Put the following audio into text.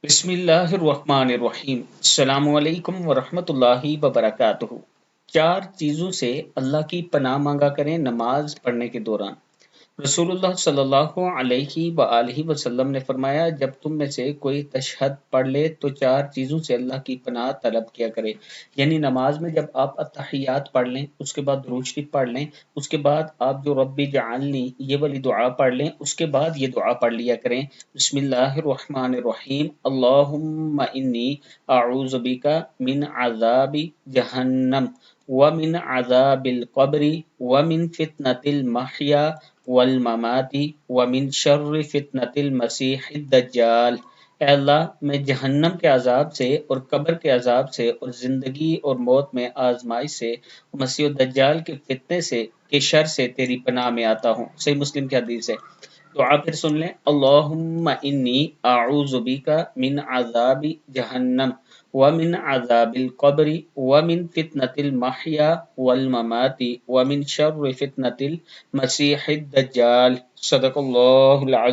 بسم اللہ الرحمن الرحیم، السلام علیکم ورحمۃ اللہ وبرکاتہ۔ چار چیزوں سے اللہ کی پناہ مانگا کریں نماز پڑھنے کے دوران۔ رسول اللہ صلی اللہ علیہ وآلہ وسلم نے فرمایا، جب تم میں سے کوئی تشہد پڑھ لے تو چار چیزوں سے اللہ کی پناہ طلب کیا کرے، یعنی نماز میں جب آپ اتحیات پڑھ لیں، اس کے بعد درود شریف پڑھ لیں، اس کے بعد آپ جو ربی جعلنی یہ والی دعا پڑھ لیں، اس کے بعد یہ دعا پڑھ لیا کریں، بسم اللہ الرحمن الرحیم، اللہم انی اعوذ بک من عذاب جہنم ومن عذاب القبر ومن فتنة المحیا والممات ومن شر فتنة المسیح الدجال۔ اے اللہ، میں جہنم کے عذاب سے اور قبر کے عذاب سے اور زندگی اور موت میں آزمائش سے، مسیح الدجال کے فتنے سے کے شر سے تیری پناہ میں آتا ہوں۔ صحیح مسلم کی حدیث ہے۔ دعا پھر سن لیں، اللہم انی اعوذ بک من عذاب جہنم ومن عذاب القبر ومن فتنة المحیا والممات ومن شر فتنة المسیح الدجال۔ صدق اللہ العظیم۔